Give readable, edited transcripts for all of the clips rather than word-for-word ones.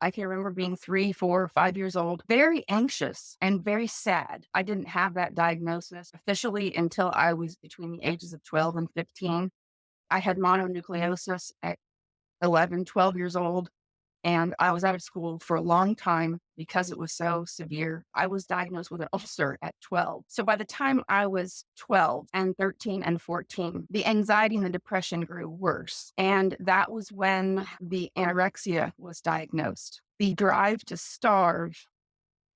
I can remember being 3, 4, 5 years old, very anxious and very sad. I didn't have that diagnosis officially until I was between the ages of 12 and 15. I had mononucleosis at 11, 12 years old. And I was out of school for a long time because it was so severe. I was diagnosed with an ulcer at 12. So by the time I was 12 and 13 and 14, the anxiety and the depression grew worse. And that was when the anorexia was diagnosed. The drive to starve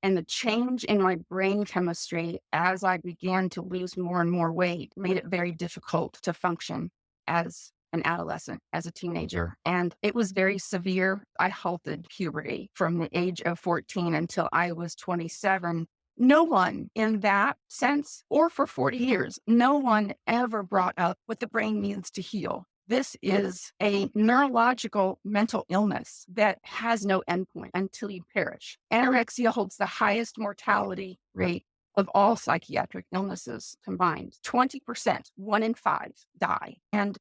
and the change in my brain chemistry as I began to lose more and more weight made it very difficult to function as an adolescent, as a teenager. And it was very severe. I halted puberty from the age of 14 until I was 27. No one in that sense, or for 40 years, no one ever brought up what the brain needs to heal. This is a neurological mental illness that has no endpoint until you perish. Anorexia holds the highest mortality rate of all psychiatric illnesses combined. 20%, 1 in 5 die. And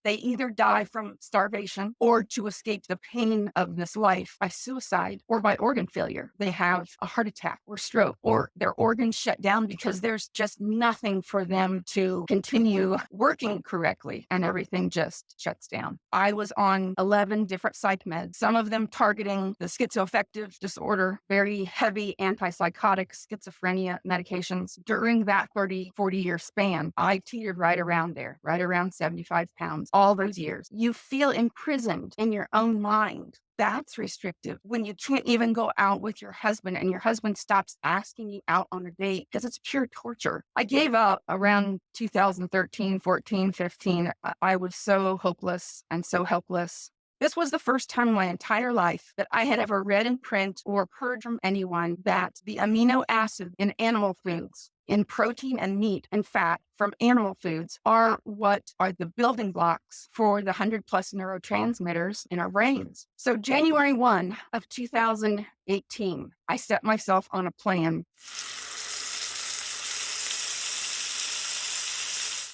they either die from starvation or to escape the pain of this life by suicide or by organ failure. They have a heart attack or stroke or their organs shut down because there's just nothing for them to continue working correctly and everything just shuts down. I was on 11 different psych meds, some of them targeting the schizoaffective disorder, very heavy antipsychotic schizophrenia medications. During that 40-year span, I teetered right around there, right around 75 pounds. All those years, you feel imprisoned in your own mind. That's restrictive when you can't even go out with your husband and your husband stops asking you out on a date because it's pure torture. I gave up around 2013, 14, 15. I was so hopeless and so helpless. This was the first time in my entire life that I had ever read in print or heard from anyone that the amino acid in animal foods, in protein and meat and fat from animal foods are what are the building blocks for the 100+ neurotransmitters in our brains. So January 1 of 2018, I set myself on a plan.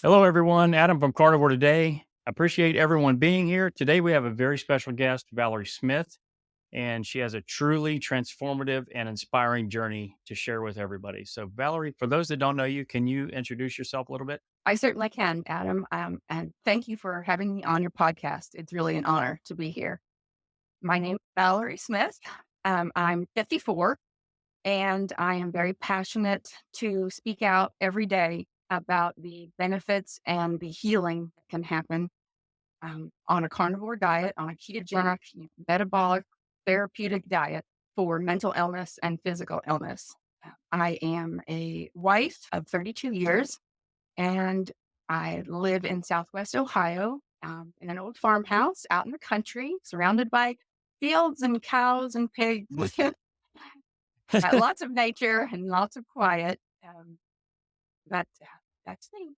Hello, everyone. Adam from Carnivore Today. Appreciate everyone being here. Today, we have a very special guest, Valerie Smith, and she has a truly transformative and inspiring journey to share with everybody. So, Valerie, for those that don't know you, can you introduce yourself a little bit? I certainly can, Adam. And thank you for having me on your podcast. It's really an honor to be here. My name is Valerie Smith. I'm 54, and I am very passionate to speak out every day about the benefits and the healing that can happen on a carnivore diet, on a ketogenic, metabolic, therapeutic diet for mental illness and physical illness. I am a wife of 32 years, and I live in Southwest Ohio in an old farmhouse out in the country, surrounded by fields and cows and pigs. Lots of nature and lots of quiet. But that's me.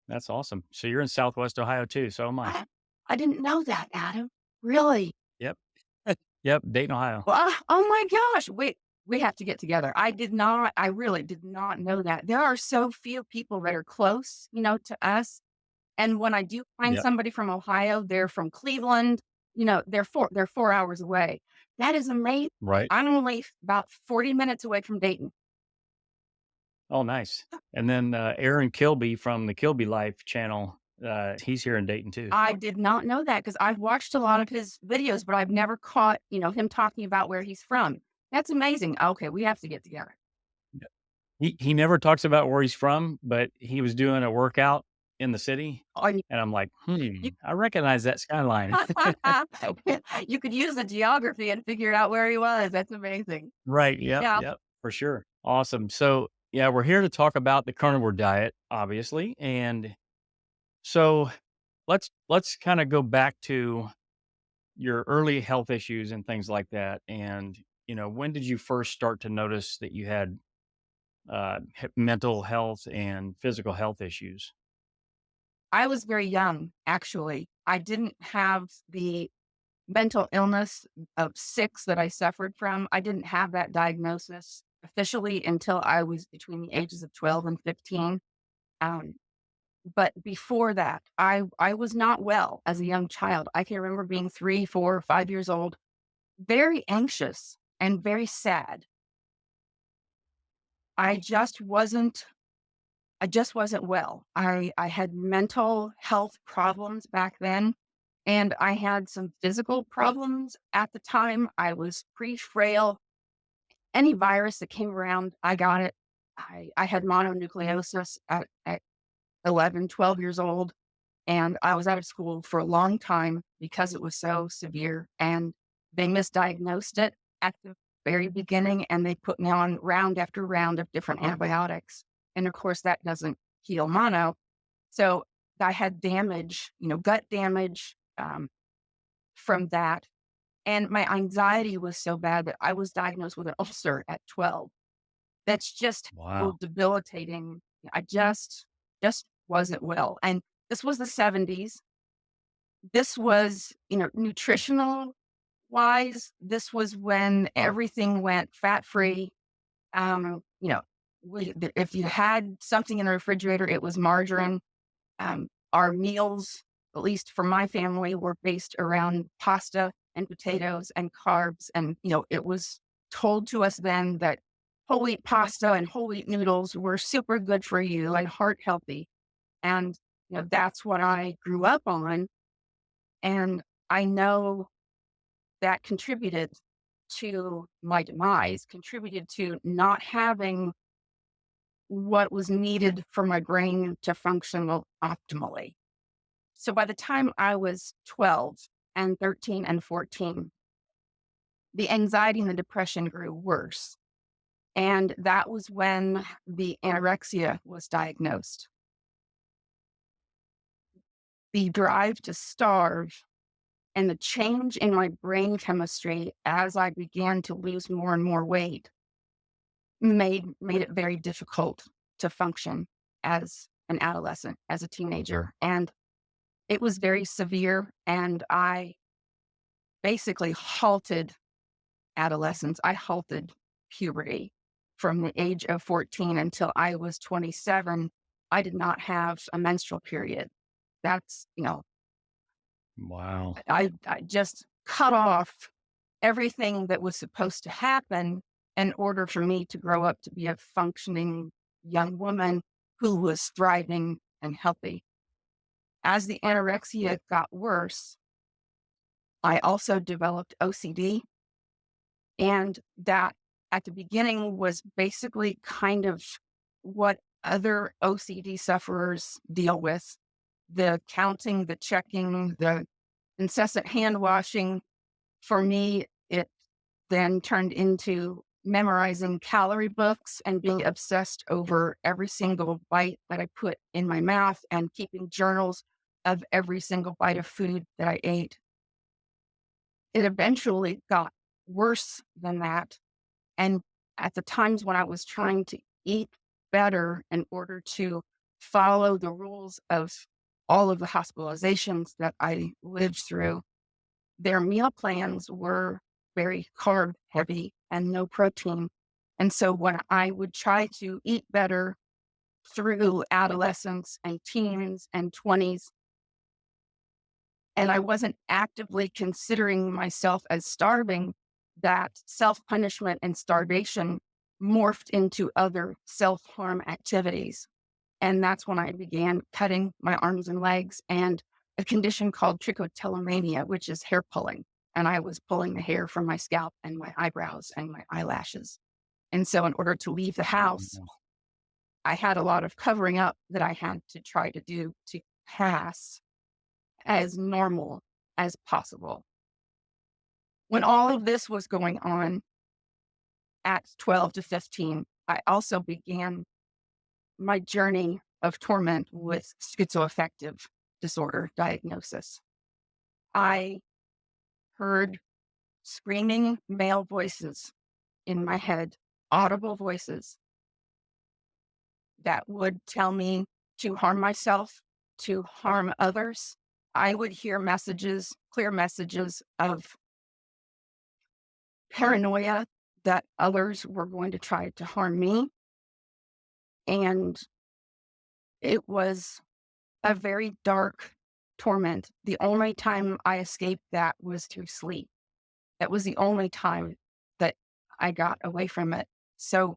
That's awesome. So, you're in Southwest Ohio too. So am I. I, I didn't know that, Adam. Really? Yep. Yep. Dayton, Ohio. Well, oh my gosh. Wait, we have to get together. I really did not know that. There are so few people that are close, to us. And when I do find Yep. somebody from Ohio, they're from Cleveland, they're 4 hours away. That is amazing. Right. I'm only about 40 minutes away from Dayton. Oh, nice. And then Aaron Kilby from the Kilby Life channel, he's here in Dayton too. I did not know that because I've watched a lot of his videos, but I've never caught, him talking about where he's from. That's amazing. Okay, we have to get together. Yep. He never talks about where he's from, but he was doing a workout in the city. Oh, and And I'm like, you, I recognize that skyline. you could use the geography and figure out where he was. That's amazing. Right. Yep. Yeah. Yep. For sure. Awesome. So, yeah, we're here to talk about the carnivore diet, obviously. And so let's kind of go back to your early health issues and things like that. And, when did you first start to notice that you had mental health and physical health issues? I was very young, actually. I didn't have the mental illness of 6 that I suffered from. I didn't have that diagnosis officially until I was between the ages of 12 and 15. Um, but before that, I was not well as a young child. I can remember being 3, 4, 5 years old, very anxious and very sad. I just wasn't I just wasn't well. I had mental health problems back then, and I had some physical problems at the time. I was pretty frail. Any virus that came around, I got it. I had mononucleosis at 11, 12 years old, and I was out of school for a long time because it was so severe, and they misdiagnosed it at the very beginning, and they put me on round after round of different antibiotics, and of course, that doesn't heal mono. So, I had damage, gut damage, from that, and my anxiety was so bad that I was diagnosed with an ulcer at 12. That's just how Wow. debilitating. I just wasn't well, and this was the '70s. This was, nutritional wise, this was when everything went fat free. Um, you know, if you had something in the refrigerator, it was margarine. Our meals, at least for my family, were based around pasta and potatoes and carbs. And, it was told to us then that whole wheat pasta and whole wheat noodles were super good for you, like heart healthy. And, that's what I grew up on. And I know that contributed to my demise, contributed to not having what was needed for my brain to function optimally. So by the time I was 12 and 13 and 14, the anxiety and the depression grew worse. And that was when the anorexia was diagnosed. The drive to starve and the change in my brain chemistry as I began to lose more and more weight made it very difficult to function as an adolescent, as a teenager. And it was very severe. And I basically halted adolescence. I halted puberty from the age of 14 until I was 27. I did not have a menstrual period. That's, Wow. I just cut off everything that was supposed to happen in order for me to grow up to be a functioning young woman who was thriving and healthy. As the anorexia got worse, I also developed OCD. And that at the beginning was basically kind of what other OCD sufferers deal with, the counting, the checking, the incessant hand washing. For me, it then turned into memorizing calorie books and being obsessed over every single bite that I put in my mouth and keeping journals of every single bite of food that I ate. It eventually got worse than that. And at the times when I was trying to eat better in order to follow the rules of all of the hospitalizations that I lived through, their meal plans were very carb heavy and no protein. And so when I would try to eat better through adolescence and teens and 20s, and I wasn't actively considering myself as starving, that self punishment and starvation morphed into other self harm activities. And that's when I began cutting my arms and legs and a condition called trichotillomania, which is hair pulling. And I was pulling the hair from my scalp and my eyebrows and my eyelashes. And so, in order to leave the house, Wow. I had a lot of covering up that I had to try to do to pass as normal as possible. When all of this was going on at 12 to 15, I also began my journey of torment with schizoaffective disorder diagnosis. I heard screaming male voices in my head, audible voices that would tell me to harm myself, to harm others. I would hear messages, clear messages of paranoia that others were going to try to harm me. And it was a very dark torment. The only time I escaped that was through sleep. That was the only time that I got away from it. So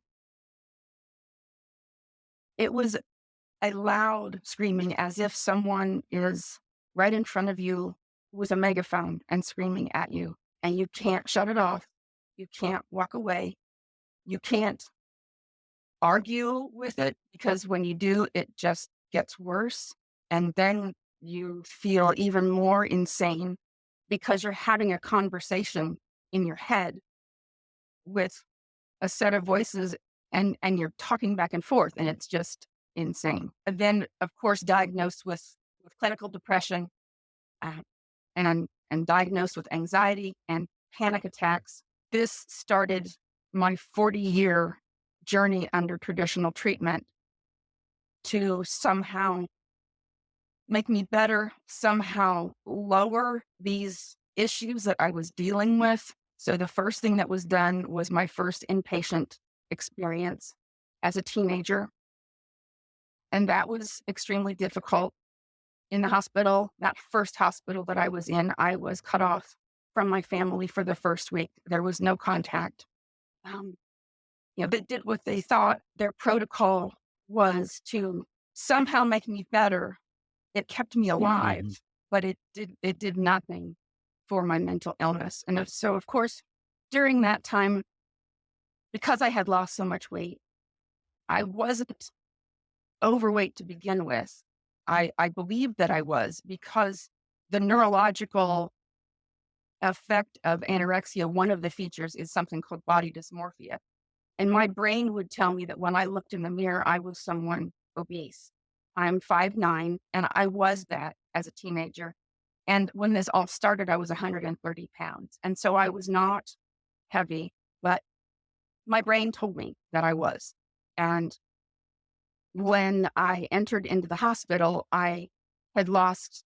it was a loud screaming as if someone is right in front of you with a megaphone and screaming at you, and you can't shut it off. You can't walk away. You can't argue with it because when you do, it just gets worse. And then you feel even more insane because you're having a conversation in your head with a set of voices and you're talking back and forth and it's just insane. And then of course diagnosed with clinical depression, uh, and diagnosed with anxiety and panic attacks. This started my 40-year journey under traditional treatment to somehow make me better, somehow lower these issues that I was dealing with. So the first thing that was done was my first inpatient experience as a teenager. And that was extremely difficult in the hospital. That first hospital that I was in, I was cut off from my family for the first week. There was no contact. Um, they did what they thought their protocol was to somehow make me better. It kept me alive, Mhm. but it did nothing for my mental illness. And so, of course, during that time, because I had lost so much weight, I wasn't overweight to begin with. I believed that I was because the neurological effect of anorexia, one of the features is something called body dysmorphia. And my brain would tell me that when I looked in the mirror, I was someone obese. I'm 5'9", and I was that as a teenager. And when this all started, I was 130 pounds. And so I was not heavy, but my brain told me that I was. And when I entered into the hospital, I had lost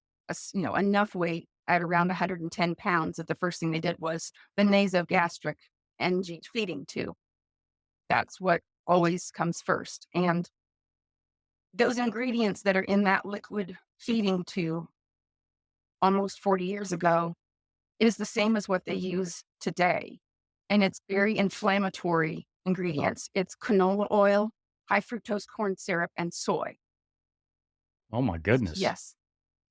enough weight at around 110 pounds that the first thing they did was the nasogastric NG feeding tube. That's what always comes first. And those ingredients that are in that liquid feeding tube almost 40 years ago is the same as what they use today. And it's very inflammatory ingredients. It's canola oil, high fructose corn syrup, and soy. Oh my goodness. Yes.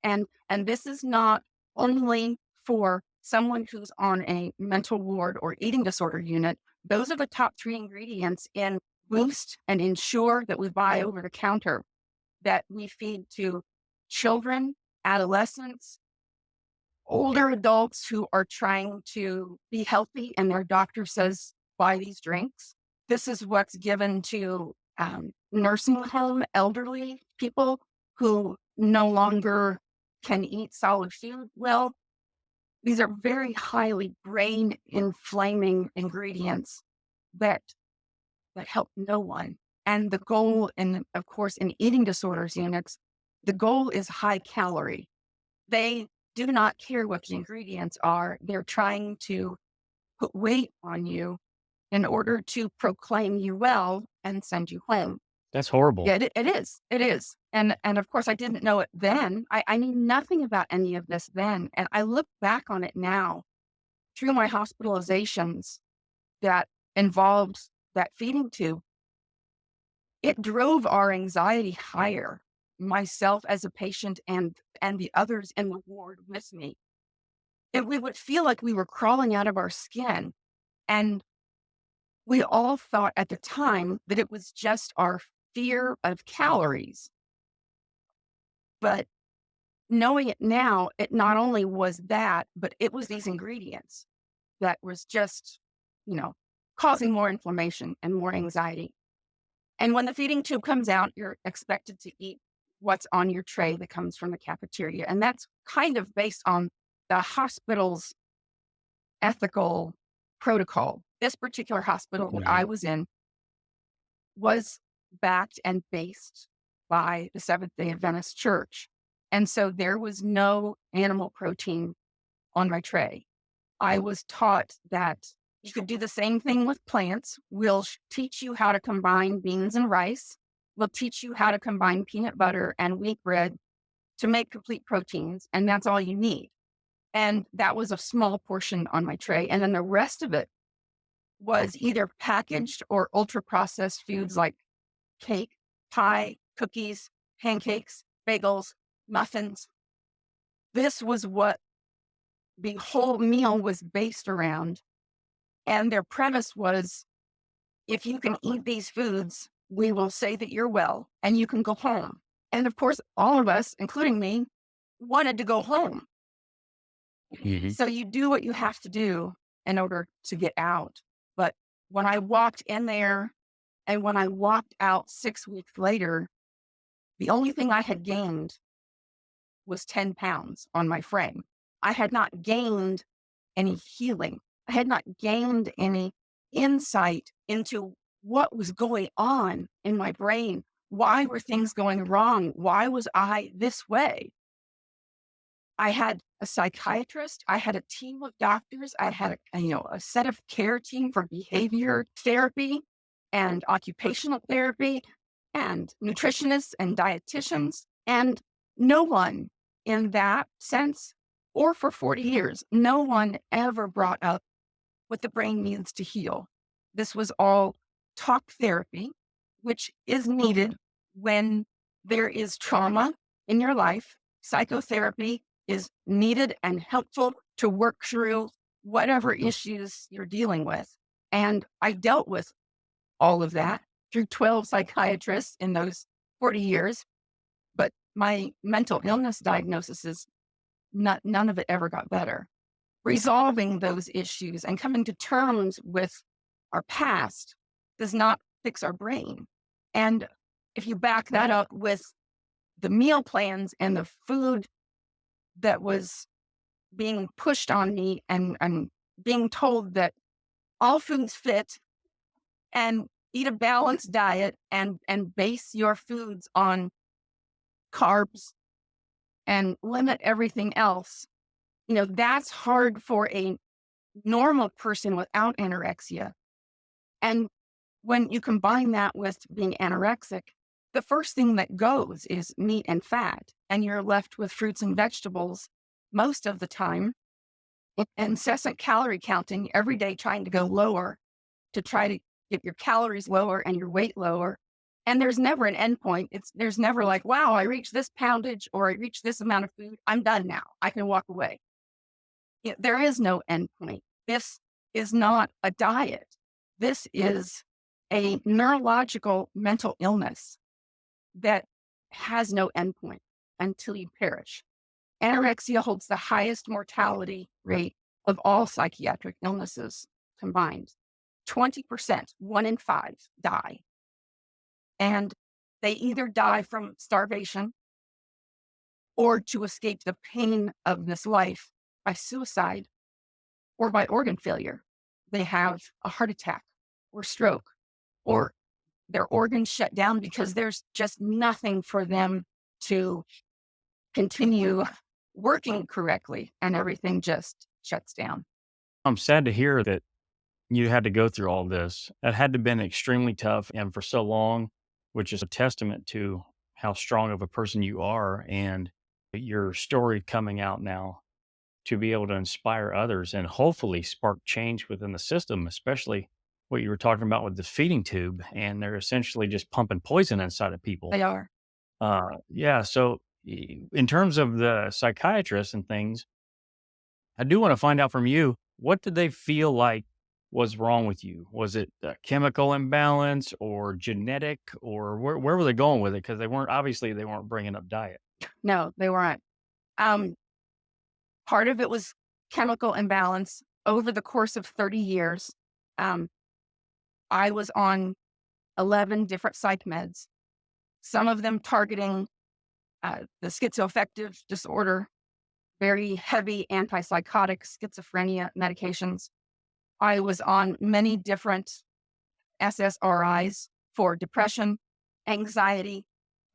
And this is not only for someone who's on a mental ward or eating disorder unit. Those are the top three ingredients in Boost and Ensure that we buy over the counter that we feed to children, adolescents, older adults who are trying to be healthy and their doctor says, buy these drinks. This is what's given to nursing home elderly people who no longer can eat solid food. Well, these are very highly brain inflaming ingredients that help no one. And the goal, and of course, in eating disorders units, the goal is high calorie. They do not care what the ingredients are. They're trying to put weight on you in order to proclaim you well and send you home. That's horrible. Yeah, it is. It is. And of course, I didn't know it then. I knew nothing about any of this then. And I look back on it now through my hospitalizations that involved that feeding tube. It drove our anxiety higher, myself as a patient and the others in the ward with me. We would feel like we were crawling out of our skin. And we all thought at the time that it was just our fear of calories. But knowing it now, it not only was that, but it was these ingredients that was just, you know, causing more inflammation and more anxiety. And when the feeding tube comes out, you're expected to eat what's on your tray that comes from the cafeteria. And that's kind of based on the hospital's ethical protocol. This particular hospital that I Mhm. was in was backed and based by the Seventh day Adventist Church. And so there was no animal protein on my tray. I was taught that you could do the same thing with plants. We'll teach you how to combine beans and rice. We'll teach you how to combine peanut butter and wheat bread to make complete proteins. And that's all you need. And that was a small portion on my tray. And then the rest of it was either packaged or ultra processed foods like cake, pie, cookies, pancakes, bagels, muffins. This was what the whole meal was based around. And their premise was, if you can eat these foods, we will say that you're well and you can go home. And of course, all of us, including me, wanted to go home. Mhm. So you do what you have to do in order to get out. But when I walked in there and when I walked out 6 weeks later, the only thing I had gained was 10 pounds on my frame. I had not gained any healing. I had not gained any insight into what was going on in my brain. Why were things going wrong? Why was I this way? I had a psychiatrist. I had a team of doctors. I had a set of care team for behavior therapy and occupational therapy and nutritionists and dietitians. And no one in that sense, or for 40 years, no one ever brought up what the brain needs to heal. This was all talk therapy, which is needed when there is trauma in your life. Psychotherapy is needed and helpful to work through whatever issues you're dealing with. And I dealt with all of that through 12 psychiatrists in those 40 years. But my mental illness diagnosis is none of it ever got better. Resolving those issues and coming to terms with our past does not fix our brain. And if you back that up with the meal plans and the food that was being pushed on me and being told that all foods fit and eat a balanced diet and base your foods on carbs and limit everything else, that's hard for a normal person without anorexia. And when you combine that with being anorexic, the first thing that goes is meat and fat, and you're left with fruits and vegetables most of the time, incessant calorie counting every day, trying to go lower to try to get your calories lower and your weight lower. And there's never an end point. There's never like, wow, I reached this poundage or I reached this amount of food. I'm done now. I can walk away. There is no end point. This is not a diet. This is a neurological mental illness that has no endpoint until you perish. Anorexia holds the highest mortality rate of all psychiatric illnesses combined. 20%, 1 in 5 die. And they either die from starvation or to escape the pain of this life by suicide or by organ failure. They have a heart attack or stroke or their organs shut down because there's just nothing for them to continue working correctly and everything just shuts down. I'm sad to hear that you had to go through all this. That had to have been extremely tough and for so long, which is a testament to how strong of a person you are and your story coming out now to be able to inspire others and hopefully spark change within the system, especially what you were talking about with the feeding tube. And they're essentially just pumping poison inside of people. They are. Yeah. So, in terms of the psychiatrists and things, I do want to find out from you, what did they feel like was wrong with you? Was it a chemical imbalance or genetic, or where were they going with it? Because they weren't bringing up diet. No, they weren't. Um, Part of it was chemical imbalance over the course of 30 years. Um, I was on 11 different psych meds, some of them targeting the schizoaffective disorder, very heavy antipsychotic schizophrenia medications. I was on many different SSRIs for depression, anxiety,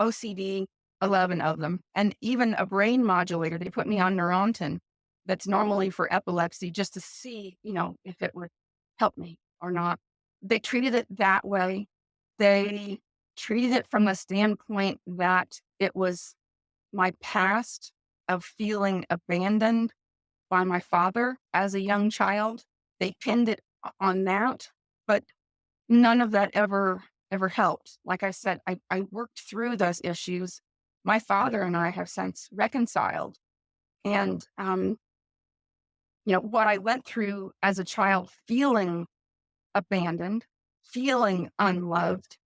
OCD, 11 of them, and even a brain modulator. They put me on Neurontin that's normally for epilepsy just to see, if it would help me or not. They treated it that way. They treated it from the standpoint that it was my past of feeling abandoned by my father as a young child. They pinned it on that, but none of that ever helped. Like I said, I worked through those issues. My father and I have since reconciled. And what I went through as a child, feeling abandoned, feeling unloved,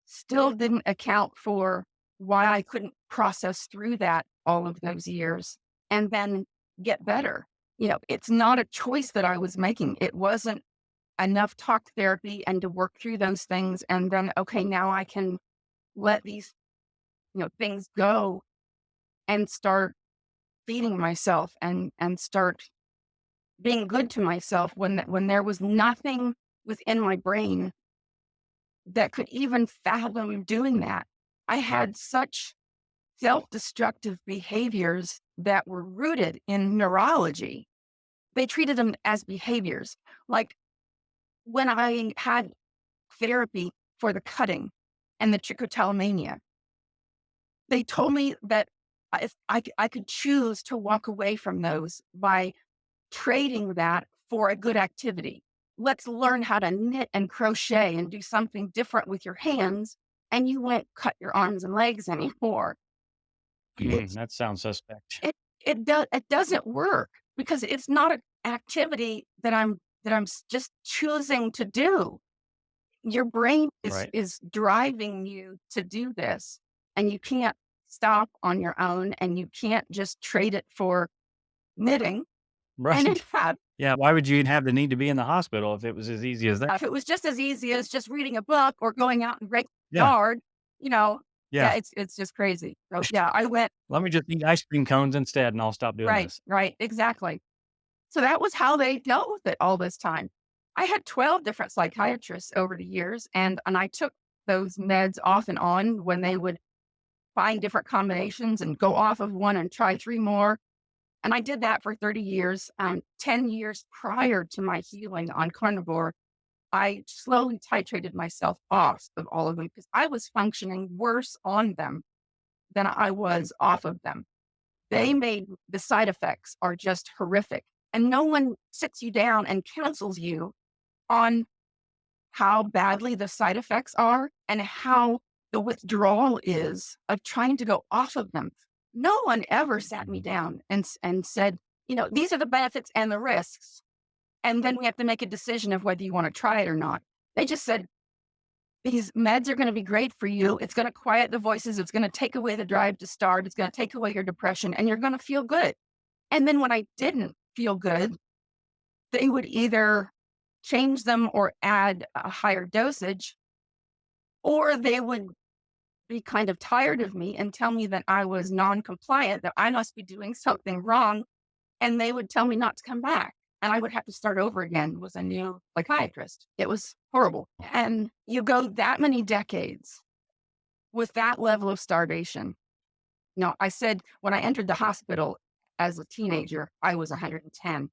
still didn't account for why I couldn't process through that all of those years and then get better. It's not a choice that I was making. It wasn't enough talk therapy and to work through those things. And then, okay, now I can let these, things go and start feeding myself and start being good to myself when there was nothing within my brain that could even fathom doing that. I had such self-destructive behaviors that were rooted in neurology. They treated them as behaviors. Like when I had therapy for the cutting and the trichotillomania, they told me that if I could choose to walk away from those by trading that for a good activity. Let's learn how to knit and crochet and do something different with your hands, and you won't cut your arms and legs anymore. It's, That sounds suspect. it doesn't work because it's not an activity that I'm just choosing to do. Your brain is Right. is driving you to do this, and you can't stop on your own, and you can't just trade it for knitting. And in Right. fact, Yeah, why would you even have the need to be in the hospital if it was as easy as that? if it was just as easy as just reading a book or going out and rake the Yeah, yard, you know, yeah, yeah. it's just crazy. So yeah, I went Let me just eat ice cream cones instead, and I'll stop doing right, this. right, exactly. So that was how they dealt with it all this time. I had 12 different psychiatrists over the years, and I took those meds off and on when they would find different combinations and go off of one and try three more. And I did that for 30 years. 10 years prior to my healing on carnivore, I slowly titrated myself off of all of them because I was functioning worse on them than I was off of them. They made the side effects are just horrific. And no one sits you down and counsels you on how badly the side effects are and how the withdrawal is of trying to go off of them. No one ever sat me Mhm. down and said, these are the benefits and the risks. And then we have to make a decision of whether you want to try it or not. They just said, these meds are going to be great for you. It's going to quiet the voices. It's going to take away the drive to start. It's going to take away your depression and you're going to feel good. And then when I didn't feel good, they would either change them or add a higher dosage, or they would be kind of tired of me and tell me that I was non compliant, that I must be doing something wrong. And they would tell me not to come back. And I would have to start over again with a new psychiatrist. It was horrible. And you go that many decades with that level of starvation. I said when I entered the hospital as a teenager, I was 110.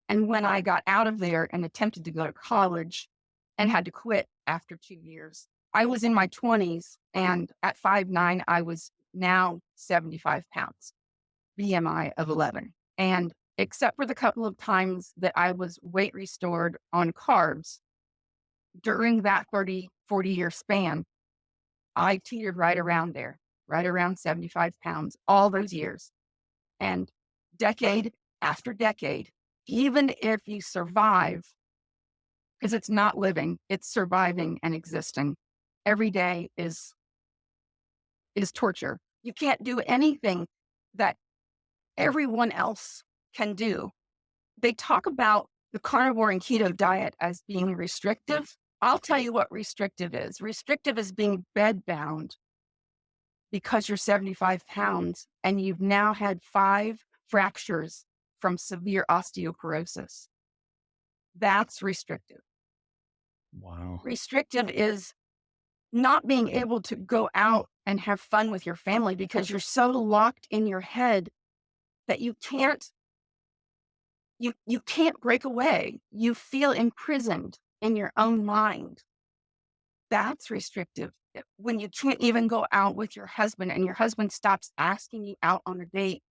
And when I got out of there and attempted to go to college and had to quit after 2 years, I was in my 20s. And at 5'9", I was now 75 pounds, BMI of 11. And except for the couple of times that I was weight restored on carbs during that 40-year span, I teetered right around there, right around 75 pounds, all those years. And decade after decade, even if you survive, because it's not living, it's surviving and existing. Every day is torture. You can't do anything that everyone else can do. They talk about the carnivore and keto diet as being restrictive. I'll tell you what restrictive is. Restrictive is being bedbound because you're 75 pounds and you've now had 5 fractures from severe osteoporosis. That's restrictive. Wow. Restrictive is not being able to go out and have fun with your family because you're so locked in your head that you can't break away. You feel imprisoned in your own mind. That's restrictive. When you can't even go out with your husband and your husband stops asking you out on a date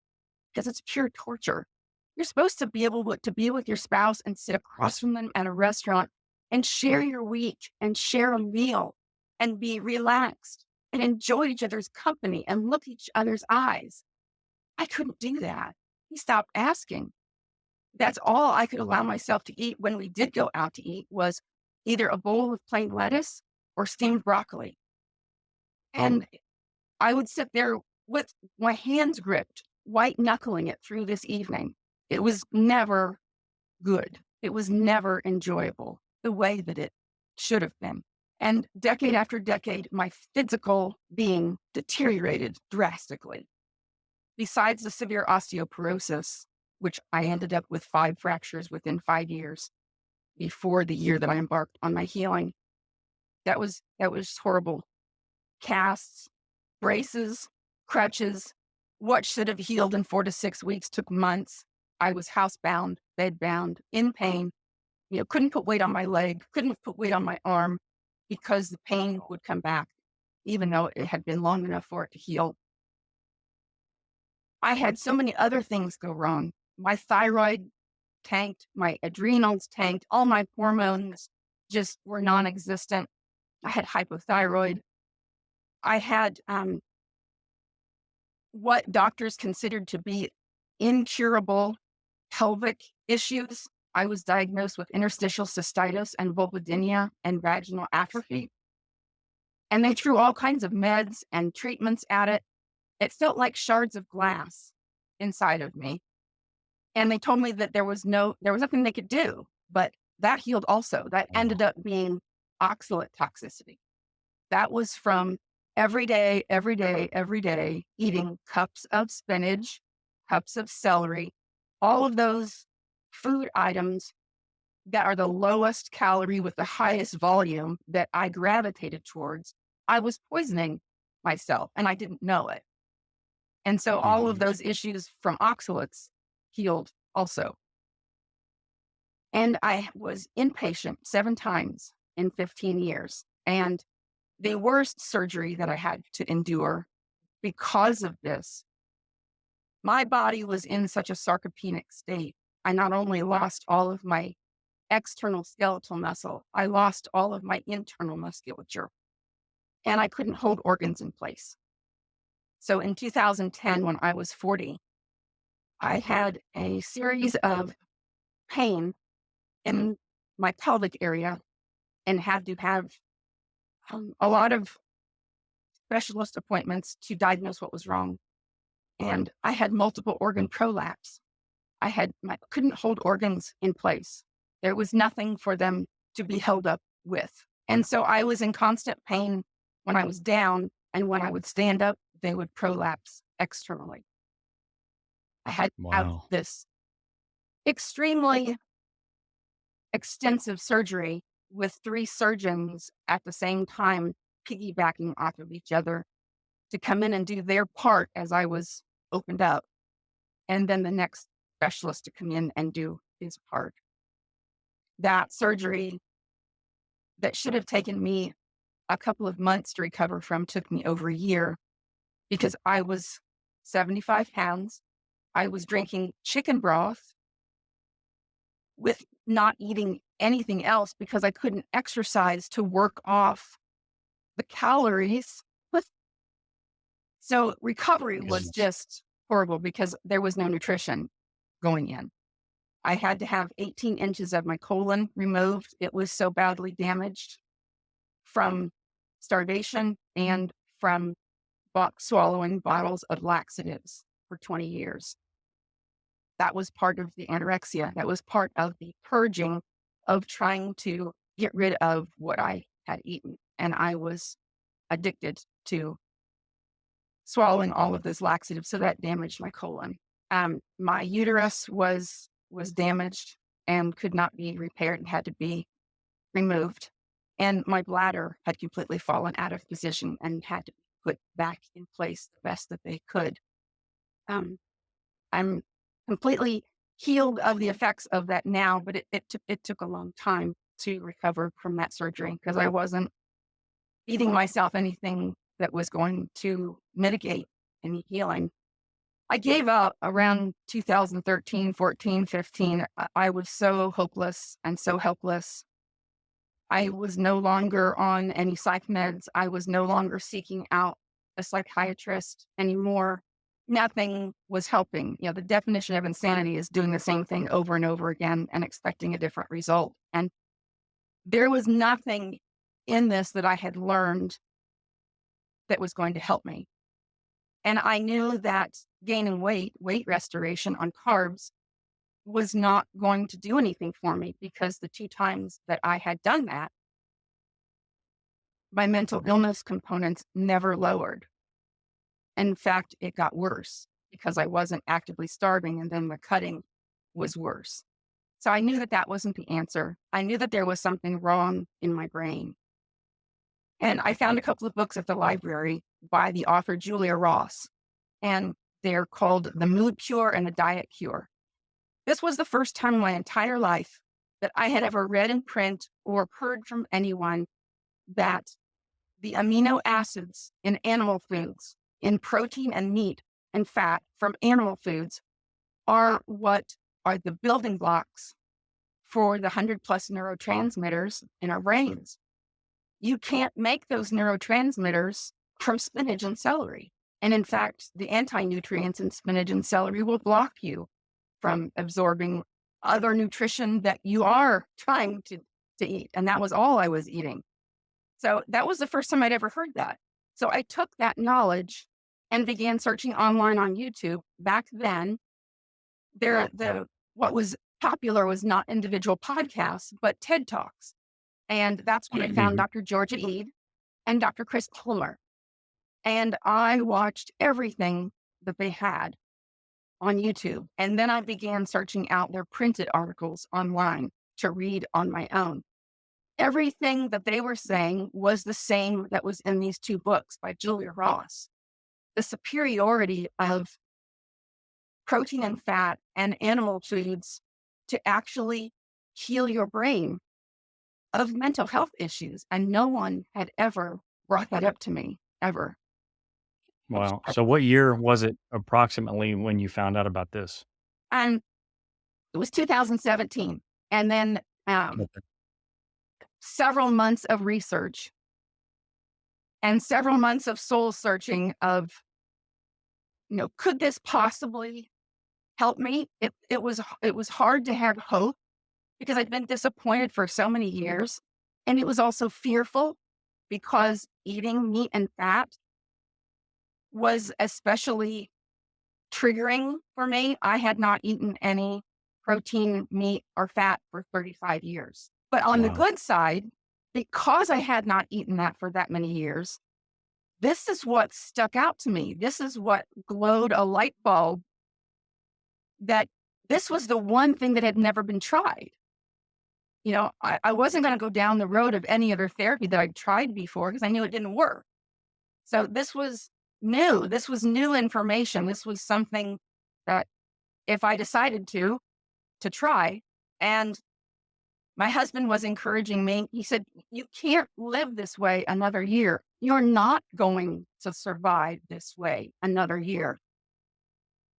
because it's pure torture. You're supposed to be able to be with your spouse and sit across from them at a restaurant and share your week and share a meal and be relaxed and enjoy each other's company and look each other's eyes. I couldn't do that. He stopped asking. That's all I could allow myself to eat when we did go out to eat was either a bowl of plain lettuce or steamed broccoli. And I would sit there with my hands gripped, white knuckling it through this evening. It was never good. It was never enjoyable the way that it should have been. And decade after decade, my physical being deteriorated drastically. Besides the severe osteoporosis, which I ended up with 5 fractures within 5 years before the year that I embarked on my healing, that was horrible. Casts, braces, crutches. What should have healed in 4 to 6 weeks took months. I was housebound, bedbound, in pain. Couldn't put weight on my leg, couldn't put weight on my arm because the pain would come back, even though it had been long enough for it to heal. I had so many other things go wrong. My thyroid tanked, my adrenals tanked, all my hormones just were non existent. I had hypothyroid. I had what doctors considered to be incurable pelvic issues. I was diagnosed with interstitial cystitis and vulvodynia and vaginal atrophy. And they threw all kinds of meds and treatments at it. It felt like shards of glass inside of me. And they told me that there was nothing they could do, but that healed also. That ended Wow. up being oxalate toxicity. That was from every day, every day, every day, eating cups of spinach, cups of celery, all of those food items that are the lowest calorie with the highest volume that I gravitated towards. I was poisoning myself and I didn't know it. And so all of Mhm. those issues from oxalates healed also. And I was inpatient 7 times in 15 years. And the worst surgery that I had to endure because of this, my body was in such a sarcopenic state. I not only lost all of my external skeletal muscle, I lost all of my internal musculature, and I couldn't hold organs in place. So in 2010, when I was 40, I had a series of pain in my pelvic area and had to have a lot of specialist appointments to diagnose what was wrong. And I had multiple organ prolapse. Couldn't hold organs in place. There was nothing for them to be held up with. And so I was in constant pain when I was down, and when I would stand up, they would prolapse externally. I had to have Wow. this extremely extensive surgery with 3 surgeons at the same time, piggybacking off of each other to come in and do their part as I was opened up, and then the next specialist to come in and do his part. That surgery that should have taken me a couple of months to recover from took me over a year because I was 75 pounds. I was drinking chicken broth with not eating anything else because I couldn't exercise to work off the calories. But so recovery was Goodness. just horrible because there was no nutrition going in. I had to have 18 inches of my colon removed. It was so badly damaged from starvation and from swallowing bottles of laxatives for 20 years. That was part of the anorexia. That was part of the purging of trying to get rid of what I had eaten. And I was addicted to swallowing all of this laxative. So that damaged my colon. My uterus was damaged and could not be repaired and had to be removed. And my bladder had completely fallen out of position and had to be put back in place the best that they could. Um, I'm completely healed of the effects of that now, but it took a long time to recover from that surgery because I wasn't feeding myself anything that was going to mitigate any healing. I gave up around 2013, 14, 15. I was so hopeless and so helpless. I was no longer on any psych meds. I was no longer seeking out a psychiatrist anymore. Nothing was helping. The definition of insanity is doing the same thing over and over again and expecting a different result. And there was nothing in this that I had learned that was going to help me. And I knew that gaining weight restoration on carbs was not going to do anything for me because the two times that I had done that, my mental illness components never lowered. In fact, it got worse because I wasn't actively starving and then the cutting was worse. So I knew that that wasn't the answer. I knew that there was something wrong in my brain. And I found a couple of books at the library by the author Julia Ross, and they're called The Mood Cure and The Diet Cure. This was the first time in my entire life that I had ever read in print or heard from anyone that the amino acids in animal foods, in protein and meat and fat from animal foods, are what are the building blocks for the 100 plus neurotransmitters in our brains. You can't make those neurotransmitters from spinach and celery. And in fact, the anti-nutrients in spinach and celery will block you from absorbing other nutrition that you are trying to eat. And that was all I was eating. So that was the first time I'd ever heard that. So I took that knowledge and began searching online on YouTube. Back then, what was popular was not individual podcasts, but TED Talks. And that's when I found Mhm. Dr. Georgia Ede and Dr. Chris Palmer. And I watched everything that they had on YouTube. And then I began searching out their printed articles online to read on my own. Everything that they were saying was the same that was in these two books by Julia Ross. The superiority of protein and fat and animal foods to actually heal your brain of mental health issues. And no one had ever brought that up to me, ever. Wow. So what year was it approximately when you found out about this? And it was 2017. And then Okay. several months of research and several months of soul searching of, could this possibly help me? It was hard to have hope because I'd been disappointed for so many years. And it was also fearful because eating meat and fat was especially triggering for me. I had not eaten any protein, meat, or fat for 35 years. But on the Wow. good side, because I had not eaten that for that many years, this is what stuck out to me. This is what glowed a light bulb that this was the one thing that had never been tried. I wasn't going to go down the road of any other therapy that I'd tried before because I knew it didn't work. So this was new. This was new information. This was something that if I decided to try. And my husband was encouraging me. He said, "You can't live this way another year. You're not going to survive this way another year."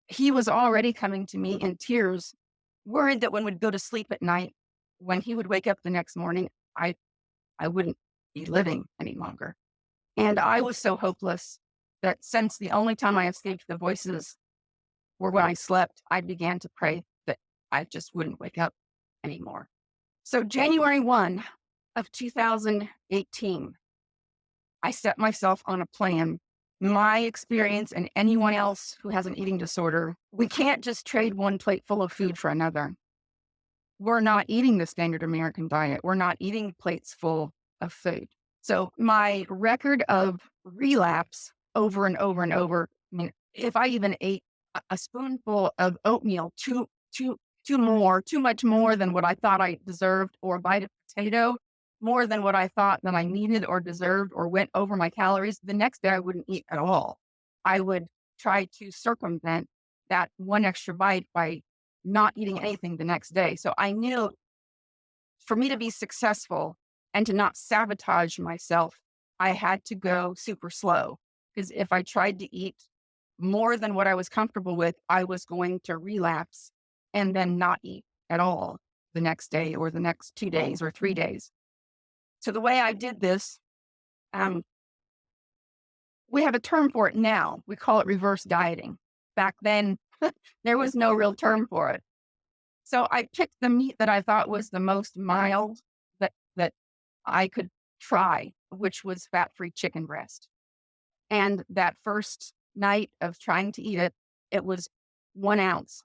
He was already coming to me in tears, worried that when we'd go to sleep at night, when he would wake up the next morning, I wouldn't be living any longer. And I was so hopeless that since the only time I escaped the voices were when I slept, I began to pray that I just wouldn't wake up anymore. So January 1 of 2018, I set myself on a plan. My experience and anyone else who has an eating disorder, we can't just trade one plate full of food for another. We're not eating the standard American diet. We're not eating plates full of food. So my record of relapse over and over and over, I mean, if I even ate a spoonful of oatmeal, too much more than what I thought I deserved, or a bite of potato, more than what I thought that I needed or deserved, or went over my calories, the next day I wouldn't eat at all. I would try to circumvent that one extra bite by not eating anything the next day. So I knew for me to be successful and to not sabotage myself, I had to go super slow. Because if I tried to eat more than what I was comfortable with, I was going to relapse and then not eat at all the next day or the next 2 days or 3 days. So the way I did this, um, we have a term for it now. We call it reverse dieting. Back then, there was no real term for it. So I picked the meat that I thought was the most mild that I could try, which was fat-free chicken breast. And that first night of trying to eat it, it was 1 ounce,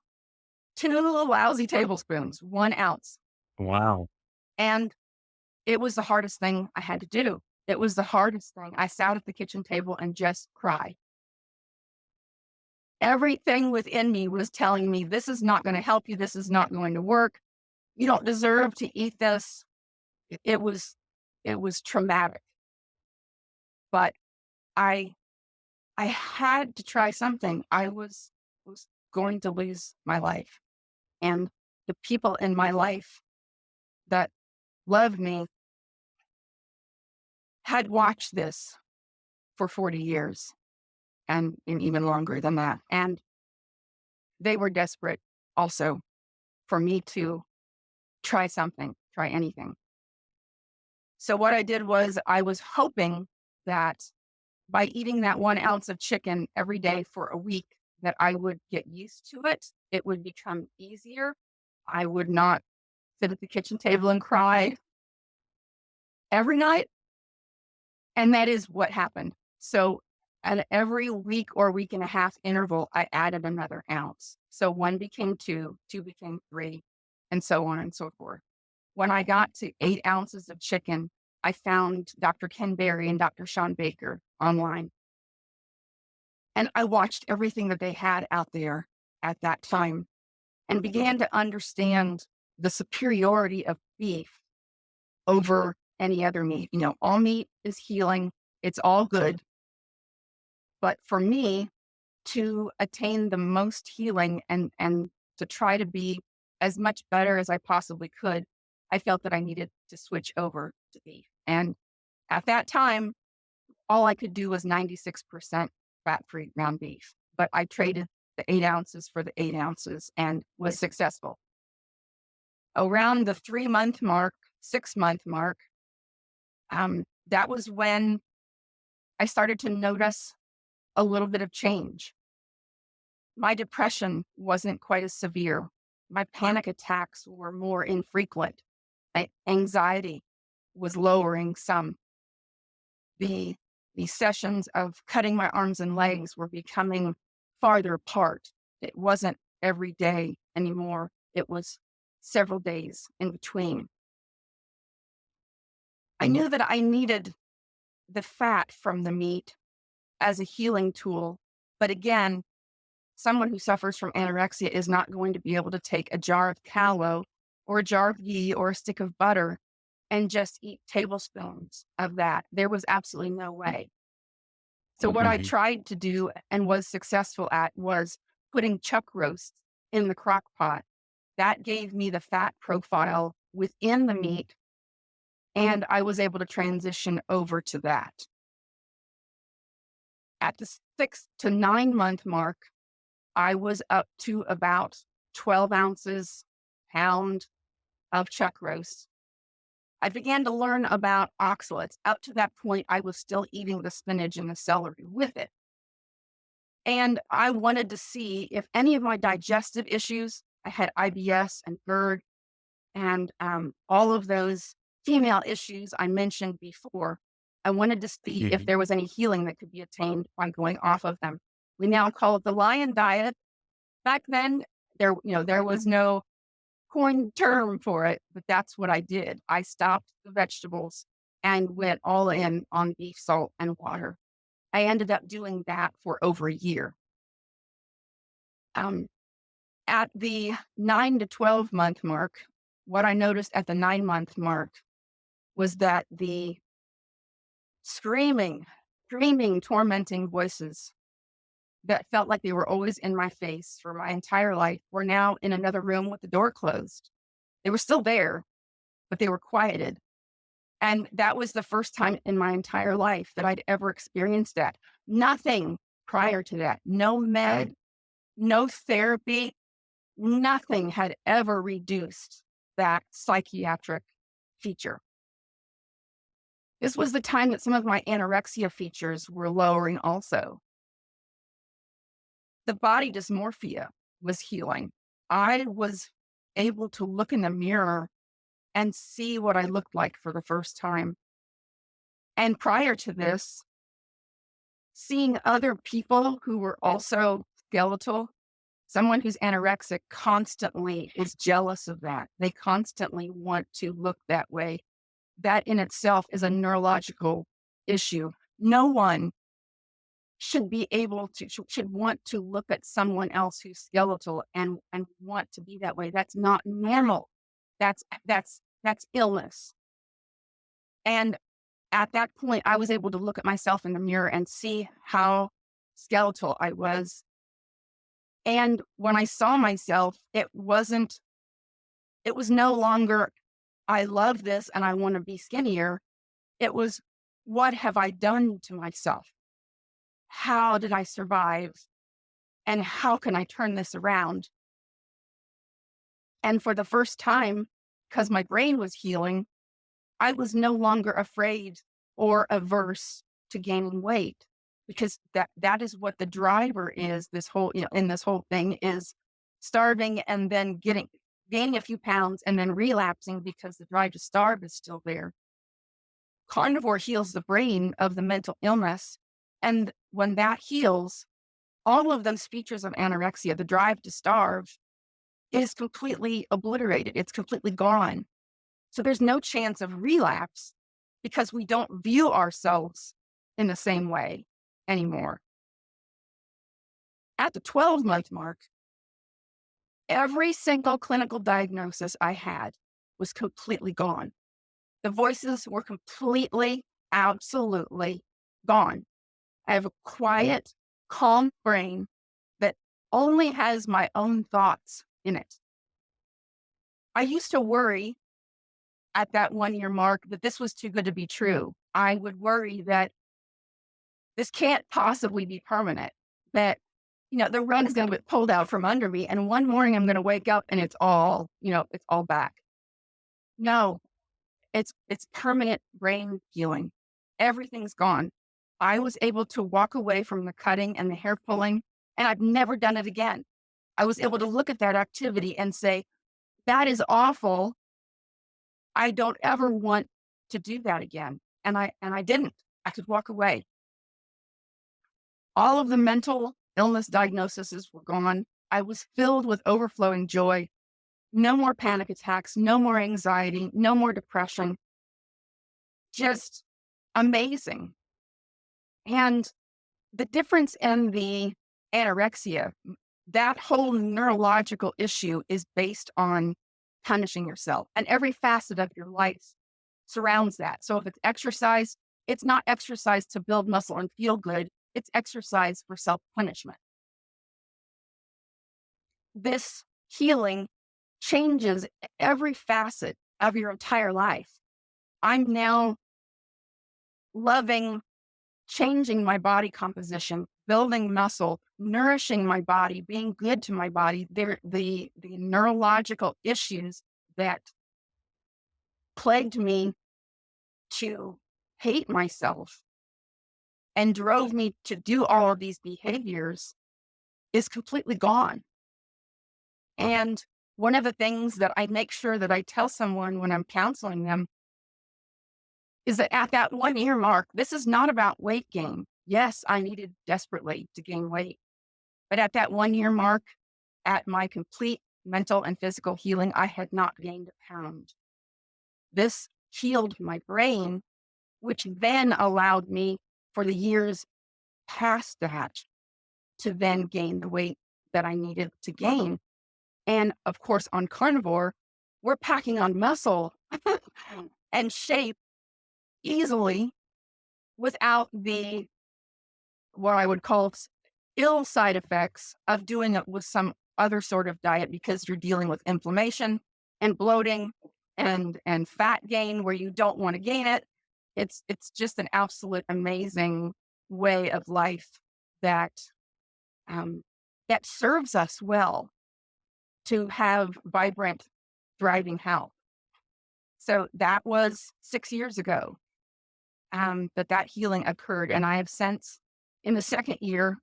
2 little lousy tablespoons, 1 ounce. Wow. And it was the hardest thing I had to do. It was the hardest thing. I sat at the kitchen table and just cried. Everything within me was telling me, "This is not gonna help you. This is not going to work. You don't deserve to eat this." It was it was traumatic, but I I had to try something. I was going to lose my life, and the people in my life that loved me had watched this for 40 years and even longer than that, and they were desperate also for me to try something, try anything. So what I did was I was hoping that by eating that 1 ounce of chicken every day for a week, that I would get used to it. It would become easier. I would not sit at the kitchen table and cry every night. And that is what happened. So at every week or week and a half interval, I added another ounce. So 1 became 2, 2 became 3, and so on and so forth. When I got to 8 ounces of chicken, I found Dr. Ken Berry and Dr. Sean Baker online. And I watched everything that they had out there at that time and began to understand the superiority of beef over any other meat. All meat is healing, it's all good. But for me, to attain the most healing and to try to be as much better as I possibly could, I felt that I needed to switch over to beef. And at that time, all I could do was 96% fat-free ground beef. But I traded the 8 ounces for the 8 ounces and was successful. Around the 3-month mark, 6-month mark, that was when I started to notice a little bit of change. My depression wasn't quite as severe. My panic attacks were more infrequent. My anxiety was lowering some. The the sessions of cutting my arms and legs were becoming farther apart. It wasn't every day anymore. It was several days in between. I knew that I needed the fat from the meat as a healing tool. But again, someone who suffers from anorexia is not going to be able to take a jar of tallow or a jar of ghee or a stick of butter and just eat tablespoons of that. There was absolutely no way. So what I Mhm. tried to do and was successful at was putting chuck roasts in the crock pot. That gave me the fat profile within the meat, and I was able to transition over to that. At the 6 to 9 month mark, I was up to about 12 ounces, pound of chuck roast. I began to learn about oxalates. Up to that point, I was still eating the spinach and the celery with it. And I wanted to see if any of my digestive issues, I had IBS and GERD and all of those female issues I mentioned before. I wanted to see if Mhm. there was any healing that could be attained by going off of them. We now call it the lion diet. Back then, there was no coined term for it, but that's what I did. I stopped the vegetables and went all in on beef, salt, and water. I ended up doing that for over a year. Um, at the 9 to 12 month mark, what I noticed at the 9-month mark was that the screaming, screaming, tormenting voices that felt like they were always in my face for my entire life were now in another room with the door closed. They were still there, but they were quieted. And that was the first time in my entire life that I'd ever experienced that. Nothing prior to that. No med, no therapy, nothing had ever reduced that psychiatric feature. This was the time that some of my anorexia features were lowering also. The body dysmorphia was healing. I was able to look in the mirror and see what I looked like for the first time. And prior to this, seeing other people who were also skeletal, someone who's anorexic constantly is jealous of that. They constantly want to look that way. That in itself is a neurological issue. No one should be able to, should want to look at someone else who's skeletal and want to be that way. That's not normal. That's illness. And at that point, I was able to look at myself in the mirror and see how skeletal I was. And when I saw myself, it was no longer, I love this and I want to be skinnier. It was, what have I done to myself? How did I survive? And how can I turn this around? And for the first time, because my brain was healing, I was no longer afraid or averse to gaining weight, because that is what the driver is. This whole, in this whole thing is starving and then gaining a few pounds and then relapsing because the drive to starve is still there. Carnivore heals the brain of the mental illness. And when that heals, all of those features of anorexia, the drive to starve, is completely obliterated. It's completely gone. So there's no chance of relapse because we don't view ourselves in the same way anymore. At the 12-month mark, every single clinical diagnosis I had was completely gone. The voices were completely, absolutely gone. I have a quiet, calm brain that only has my own thoughts in it. I used to worry at that 1 year mark that this was too good to be true. I would worry that this can't possibly be permanent, that, the rug is going to get pulled out from under me. And one morning I'm going to wake up and it's all back. No, it's permanent brain healing. Everything's gone. I was able to walk away from the cutting and the hair pulling, and I've never done it again. I was able to look at that activity and say, that is awful. I don't ever want to do that again. And I didn't. I could walk away. All of the mental illness diagnoses were gone. I was filled with overflowing joy. No more panic attacks, no more anxiety, no more depression. Just amazing. And the difference in the anorexia, that whole neurological issue is based on punishing yourself. And every facet of your life surrounds that. So if it's exercise, it's not exercise to build muscle and feel good. It's exercise for self-punishment. This healing changes every facet of your entire life. I'm now loving changing my body composition, building muscle, nourishing my body, being good to my body. The neurological issues that plagued me to hate myself and drove me to do all of these behaviors is completely gone. And one of the things that I make sure that I tell someone when I'm counseling them is that at that 1 year mark, this is not about weight gain. Yes, I needed desperately to gain weight. But at that 1 year mark, at my complete mental and physical healing, I had not gained a pound. This healed my brain, which then allowed me for the years past that to then gain the weight that I needed to gain. And of course, on carnivore, we're packing on muscle and shape easily without the, what I would call ill side effects of doing it with some other sort of diet, because you're dealing with inflammation and bloating and fat gain where you don't want to gain it. It's just an absolute amazing way of life that um, that serves us well to have vibrant, thriving health. So that was 6 years ago, that healing occurred. And I have since, in the second year,